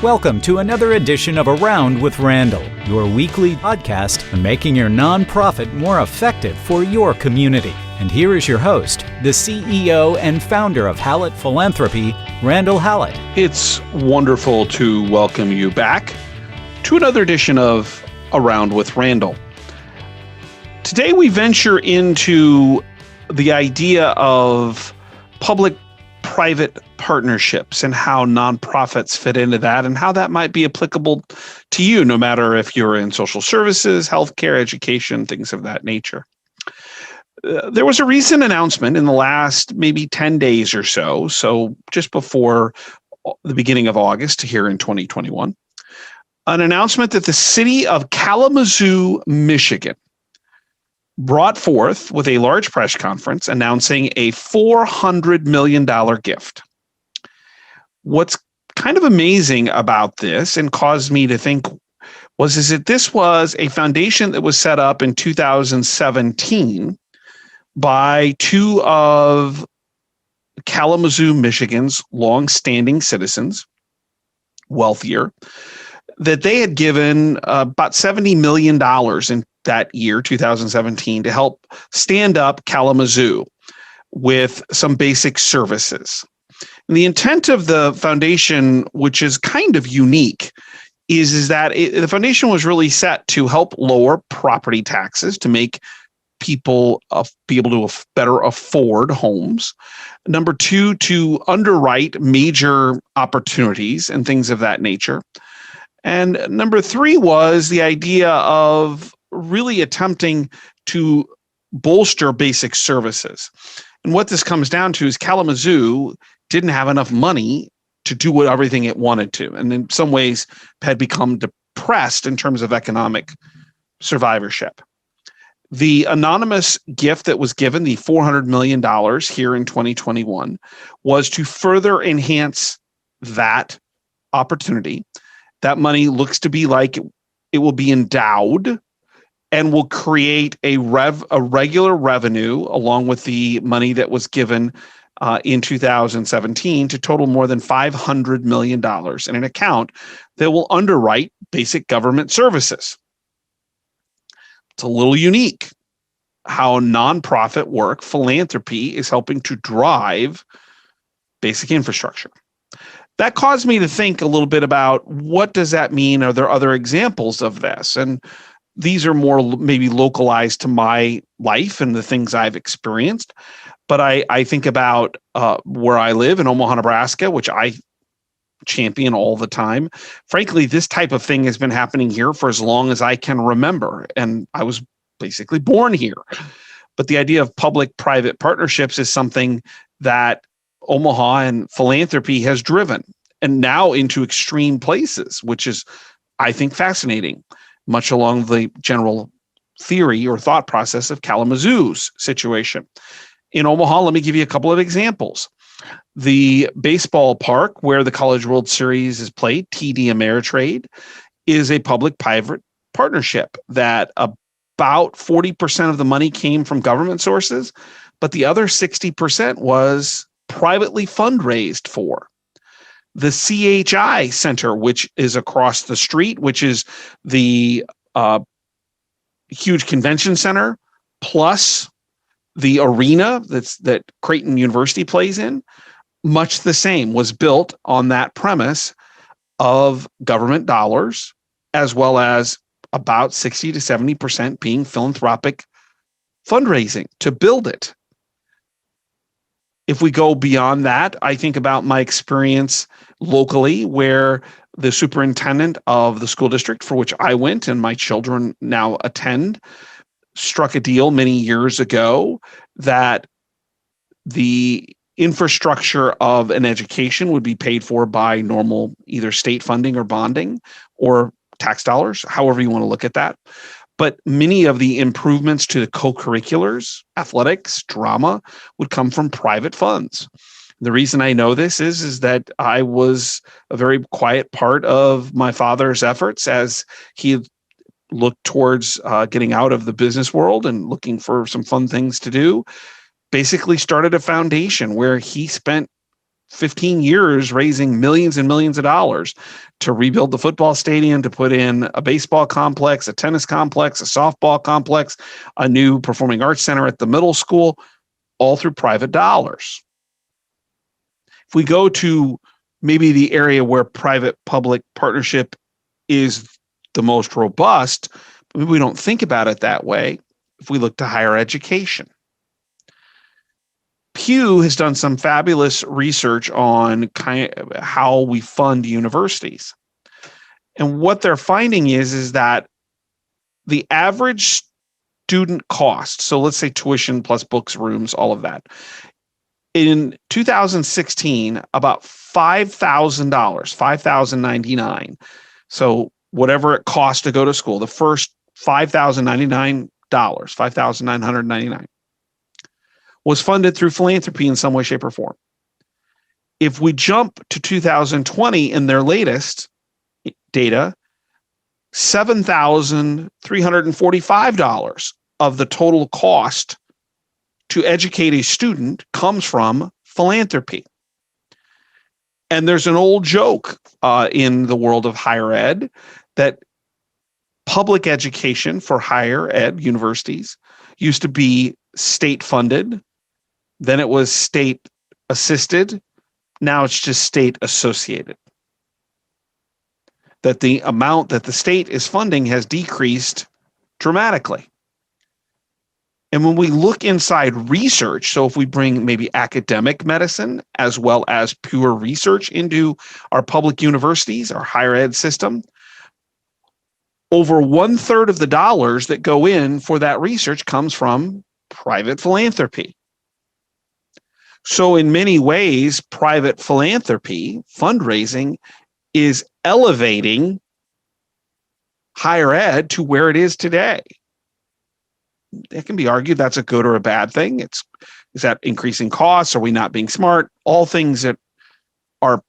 Welcome to another edition of Around with Randall, your weekly podcast on making your nonprofit more effective for your community. And here is your host, the CEO and founder of Hallett Philanthropy, Randall Hallett. It's wonderful to welcome you back to another edition of Around with Randall. Today we venture into the idea of public-private partnerships and how nonprofits fit into that and how that might be applicable to you, no matter if you're in social services, healthcare, education, things of that nature. There was a recent announcement in the last maybe 10 days or so just before the beginning of August here in 2021, an announcement that the city of Kalamazoo, Michigan, brought forth with a large press conference announcing a $400 million gift. What's kind of amazing about this and caused me to think is that this was a foundation that was set up in 2017 by two of Kalamazoo, Michigan's longstanding citizens, wealthier, that they had given about $70 million in that year, 2017, to help stand up Kalamazoo with some basic services. And the intent of the foundation, which is kind of unique, is that the foundation was really set to help lower property taxes to make people be able to better afford homes. Number two, to underwrite major opportunities and things of that nature. And number three was the idea of really attempting to bolster basic services. And what this comes down to is Kalamazoo didn't have enough money to do everything it wanted to, and in some ways had become depressed in terms of economic survivorship. The anonymous gift that was given, the $400 million here in 2021, was to further enhance that opportunity. That money looks to be like it will be endowed and will create a regular revenue along with the money that was given in 2017 to total more than $500 million in an account that will underwrite basic government services. It's a little unique how nonprofit work, philanthropy, is helping to drive basic infrastructure. That caused me to think a little bit about what does that mean? Are there other examples of this? And these are more maybe localized to my life and the things I've experienced. But I think about where I live in Omaha, Nebraska, which I champion all the time. Frankly, this type of thing has been happening here for as long as I can remember. And I was basically born here. But the idea of public-private partnerships is something that Omaha and philanthropy has driven, and now into extreme places, which is, I think, fascinating, much along the general theory or thought process of Kalamazoo's situation. In Omaha, let me give you a couple of examples. The baseball park where the College World Series is played, TD Ameritrade, is a public-private partnership that about 40% of the money came from government sources, but the other 60% was privately fundraised for. The CHI Center, which is across the street, which is the huge convention center, plus the arena that Creighton University plays in, much the same, was built on that premise of government dollars, as well as about 60 to 70% being philanthropic fundraising to build it. If we go beyond that, I think about my experience locally where the superintendent of the school district for which I went and my children now attend struck a deal many years ago that the infrastructure of an education would be paid for by normal either state funding or bonding or tax dollars, however you want to look at that. But many of the improvements to the co-curriculars, athletics, drama, would come from private funds. The reason I know this is that I was a very quiet part of my father's efforts as he looked towards getting out of the business world and looking for some fun things to do. Basically started a foundation where he spent 15 years raising millions and millions of dollars to rebuild the football stadium, to put in a baseball complex, a tennis complex, a softball complex, a new performing arts center at the middle school, all through private dollars. If we go to maybe the area where private-public partnership is the most robust, but maybe we don't think about it that way. If we look to higher education, Pew has done some fabulous research on how we fund universities. And what they're finding is that the average student cost, so let's say tuition plus books, rooms, all of that, in 2016, about $5,000, $5,099. So whatever it costs to go to school, the first $5,099, $5,999, was funded through philanthropy in some way, shape, or form. If we jump to 2020 in their latest data, $7,345 of the total cost to educate a student comes from philanthropy. And there's an old joke in the world of higher ed that public education for higher ed universities used to be state funded. Then it was state assisted. Now it's just state associated. That the amount that the state is funding has decreased dramatically. And when we look inside research, so if we bring maybe academic medicine as well as pure research into our public universities, our higher ed system, over 1/3 of the dollars that go in for that research comes from private philanthropy. So in many ways, private philanthropy, fundraising, is elevating higher ed to where it is today. It can be argued that's a good or a bad thing. Is that increasing costs? Are we not being smart? All things that are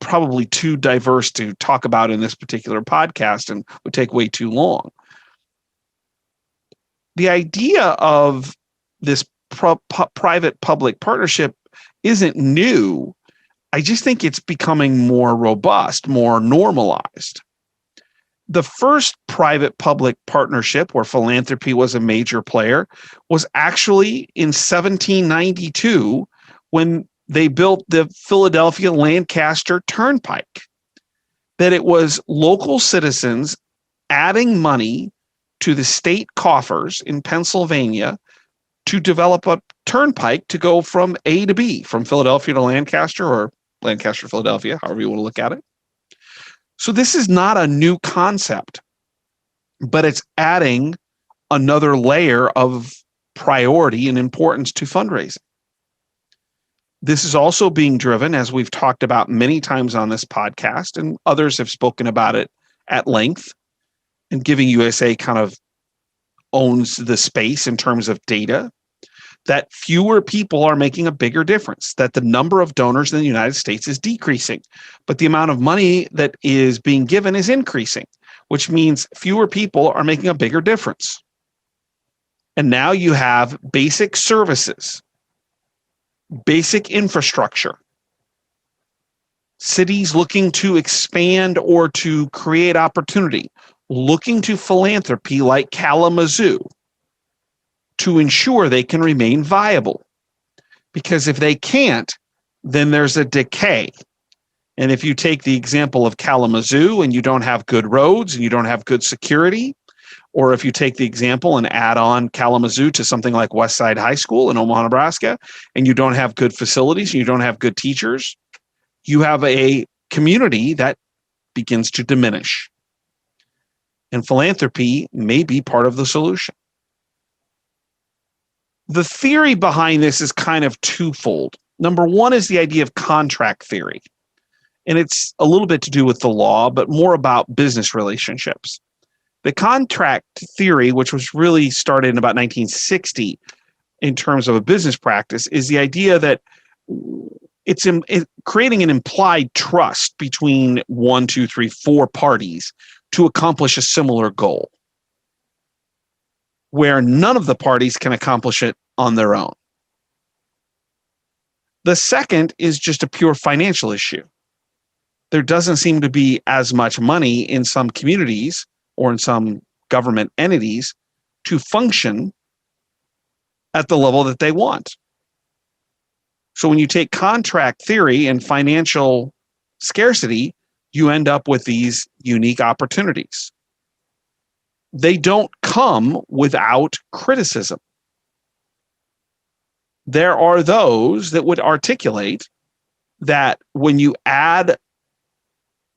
probably too diverse to talk about in this particular podcast and would take way too long. The idea of this private-public partnership isn't new. I just think it's becoming more robust, more normalized. The first private-public partnership where philanthropy was a major player was actually in 1792 when they built the Philadelphia Lancaster Turnpike. That it was local citizens adding money to the state coffers in Pennsylvania to develop a turnpike to go from A to B, from Philadelphia to Lancaster, or Lancaster, Philadelphia, however you want to look at it. So this is not a new concept, but it's adding another layer of priority and importance to fundraising. This is also being driven, as we've talked about many times on this podcast, and others have spoken about it at length, and Giving USA kind of owns the space in terms of data, that fewer people are making a bigger difference, that the number of donors in the United States is decreasing, but the amount of money that is being given is increasing, which means fewer people are making a bigger difference. And now you have basic services, basic infrastructure, cities looking to expand or to create opportunity, looking to philanthropy like Kalamazoo to ensure they can remain viable. Because if they can't, then there's a decay. And if you take the example of Kalamazoo and you don't have good roads and you don't have good security, or if you take the example and add on Kalamazoo to something like Westside High School in Omaha, Nebraska, and you don't have good facilities and you don't have good teachers, you have a community that begins to diminish. And philanthropy may be part of the solution. The theory behind this is kind of twofold. Number one is the idea of contract theory. And it's a little bit to do with the law, but more about business relationships. The contract theory, which was really started in about 1960 in terms of a business practice, is the idea that it's creating an implied trust between 1, 2, 3, 4 parties to accomplish a similar goal, where none of the parties can accomplish it on their own. The second is just a pure financial issue. There doesn't seem to be as much money in some communities or in some government entities to function at the level that they want. So when you take contract theory and financial scarcity, you end up with these unique opportunities. They don't come without criticism. There are those that would articulate that when you add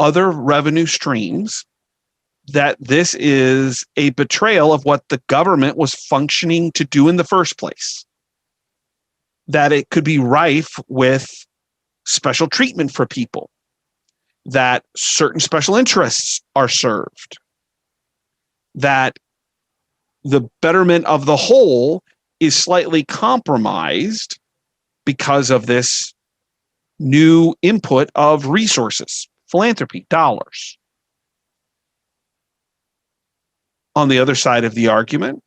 other revenue streams, that this is a betrayal of what the government was functioning to do in the first place. That it could be rife with special treatment for people, that certain special interests are served, that the betterment of the whole is slightly compromised because of this new input of resources, philanthropy, dollars. On the other side of the argument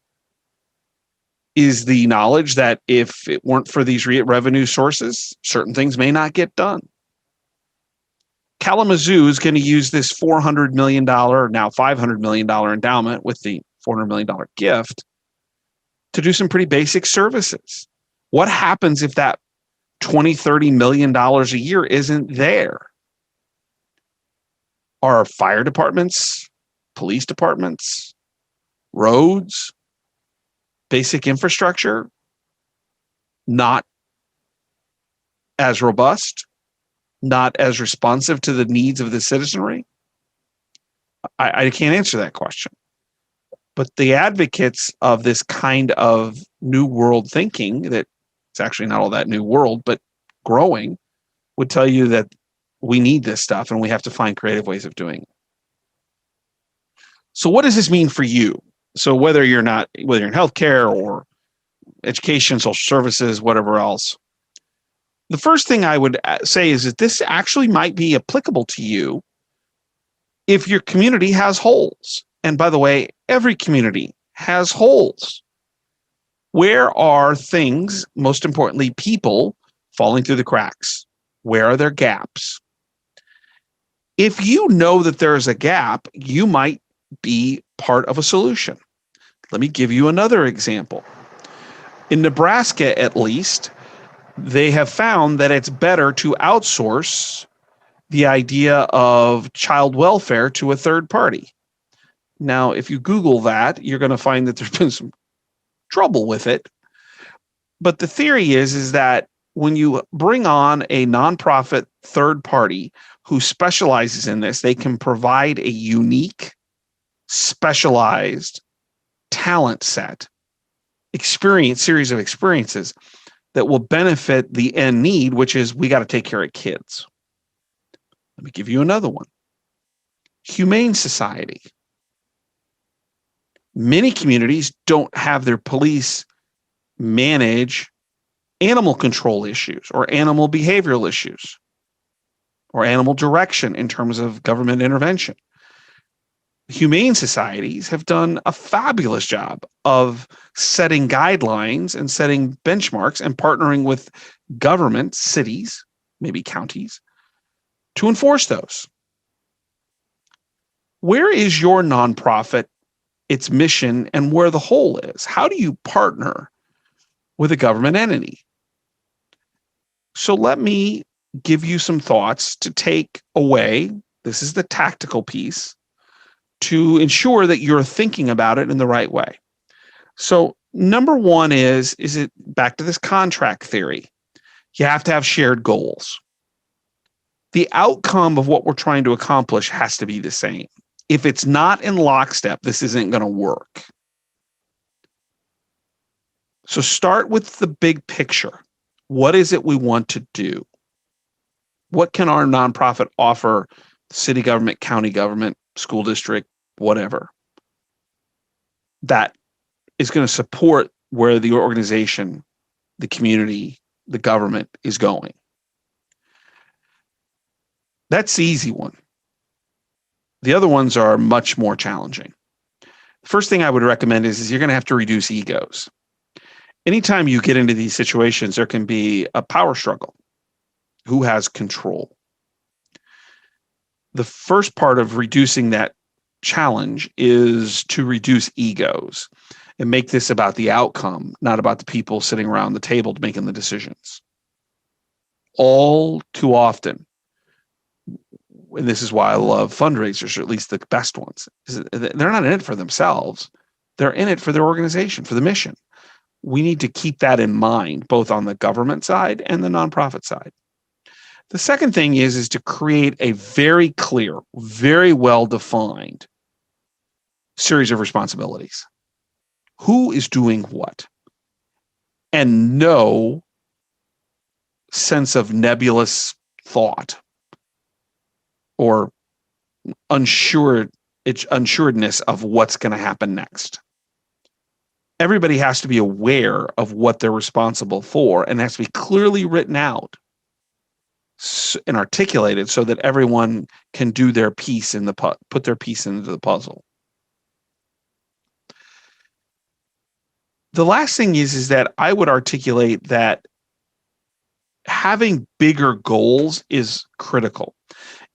is the knowledge that if it weren't for these revenue sources, certain things may not get done. Kalamazoo is going to use this $400 million, now $500 million endowment with the $400 million gift to do some pretty basic services. What happens if that $20, $30 million a year isn't there? Are fire departments, police departments, roads, basic infrastructure not as robust, not as responsive to the needs of the citizenry? I can't answer that question. But the advocates of this kind of new world thinking, that it's actually not all that new world, but growing, would tell you that we need this stuff and we have to find creative ways of doing it. So what does this mean for you? So whether you're in healthcare or education, social services, whatever else, the first thing I would say is that this actually might be applicable to you if your community has holes. And by the way, every community has holes. Where are things, most importantly, people, falling through the cracks? Where are their gaps? If you know that there's a gap, you might be part of a solution. Let me give you another example. In Nebraska, at least, they have found that it's better to outsource the idea of child welfare to a third party. Now, if you Google that, you're going to find that there's been some trouble with it. But the theory is that when you bring on a nonprofit third party who specializes in this, they can provide a unique, specialized talent set, series of experiences that will benefit the end need, which is we got to take care of kids. Let me give you another one. Humane Society. Many communities don't have their police manage animal control issues or animal behavioral issues or animal direction in terms of government intervention. Humane societies have done a fabulous job of setting guidelines and setting benchmarks and partnering with government, cities, maybe counties, to enforce those. Where is your nonprofit, its mission, and where the hole is? How do you partner with a government entity? So let me give you some thoughts to take away. This is the tactical piece to ensure that you're thinking about it in the right way. So number one is it back to this contract theory? You have to have shared goals. The outcome of what we're trying to accomplish has to be the same. If it's not in lockstep, this isn't going to work. So start with the big picture. What is it we want to do? What can our nonprofit offer city government, county government, school district, whatever, that is going to support where the organization, the community, the government is going? That's the easy one. The other ones are much more challenging. The first thing I would recommend is you're going to have to reduce egos. Anytime you get into these situations, there can be a power struggle. Who has control? The first part of reducing that challenge is to reduce egos and make this about the outcome, not about the people sitting around the table making the decisions. All too often, and this is why I love fundraisers, or at least the best ones, they're not in it for themselves. They're in it for their organization, for the mission. We need to keep that in mind, both on the government side and the nonprofit side. The second thing is to create a very clear, very well-defined series of responsibilities. Who is doing what? And no sense of nebulous thought or unsuredness of what's going to happen next. Everybody has to be aware of what they're responsible for, and has to be clearly written out and articulated so that everyone can do their piece in put their piece into the puzzle. The last thing is that I would articulate that having bigger goals is critical.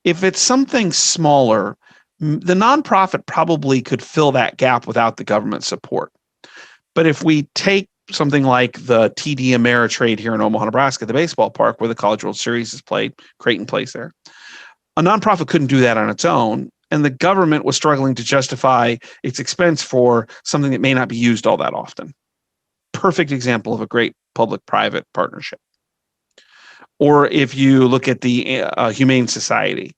If it's something smaller, the nonprofit probably could fill that gap without the government support. But if we take something like the TD Ameritrade here in Omaha, Nebraska, the baseball park where the College World Series is played, Creighton plays there, a nonprofit couldn't do that on its own, and the government was struggling to justify its expense for something that may not be used all that often. Perfect example of a great public-private partnership. Or if you look at the Humane Society,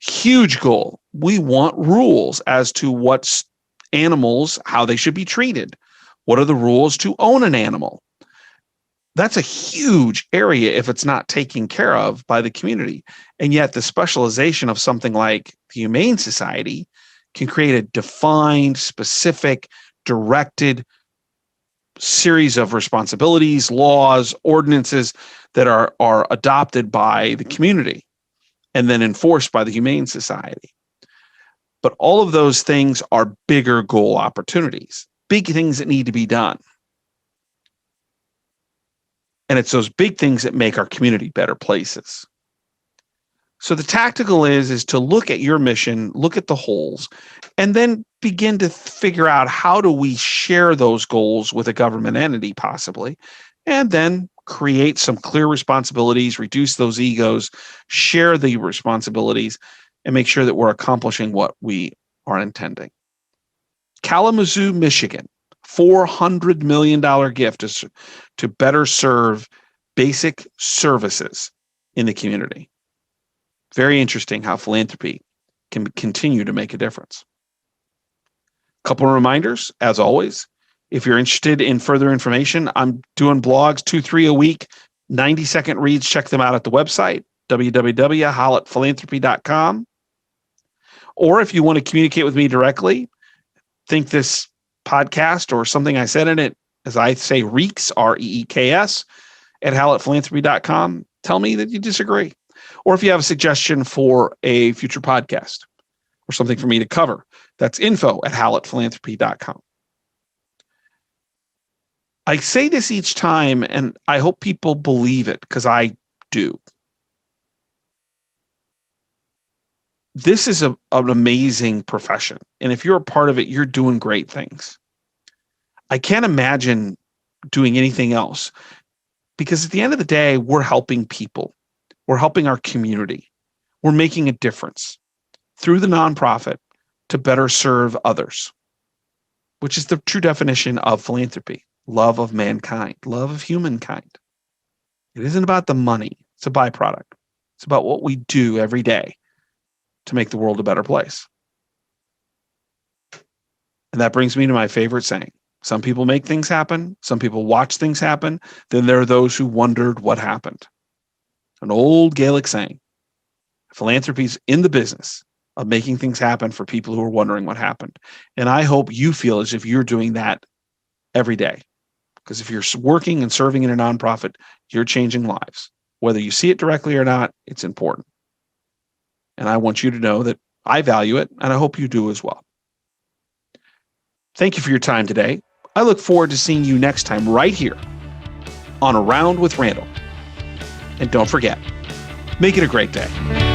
huge goal. We want rules as to what's animals, how they should be treated. What are the rules to own an animal? That's a huge area if it's not taken care of by the community. And yet the specialization of something like the Humane Society can create a defined, specific, directed series of responsibilities, laws, ordinances that are adopted by the community and then enforced by the Humane Society. But all of those things are bigger goal opportunities, big things that need to be done. And it's those big things that make our community better places. So the tactical is to look at your mission, look at the holes, and then begin to figure out how do we share those goals with a government entity possibly, and then create some clear responsibilities, reduce those egos, share the responsibilities, and make sure that we're accomplishing what we are intending. Kalamazoo, Michigan, $400 million gift to better serve basic services in the community. Very interesting how philanthropy can continue to make a difference. A couple of reminders, as always, if you're interested in further information, I'm doing blogs 2-3 a week, 90-second reads. Check them out at the website, www.hollettphilanthropy.com. Or if you want to communicate with me directly, think this podcast or something I said in it, as I say, reeks, REEKS, at hollettphilanthropy.com. Tell me that you disagree. Or if you have a suggestion for a future podcast or something for me to cover, that's info@hollettphilanthropy.com. I say this each time, and I hope people believe it because I do. This is an amazing profession. And if you're a part of it, you're doing great things. I can't imagine doing anything else because at the end of the day, we're helping people. We're helping our community. We're making a difference through the nonprofit to better serve others, which is the true definition of philanthropy. Love of mankind, love of humankind. It isn't about the money. It's a byproduct. It's about what we do every day to make the world a better place. And that brings me to my favorite saying. Some people make things happen. Some people watch things happen. Then there are those who wondered what happened. An old Gaelic saying. Philanthropy's in the business of making things happen for people who are wondering what happened. And I hope you feel as if you're doing that every day. Because if you're working and serving in a nonprofit, you're changing lives. Whether you see it directly or not, it's important. And I want you to know that I value it, and I hope you do as well. Thank you for your time today. I look forward to seeing you next time right here on Around with Randall. And don't forget, Make it a great day.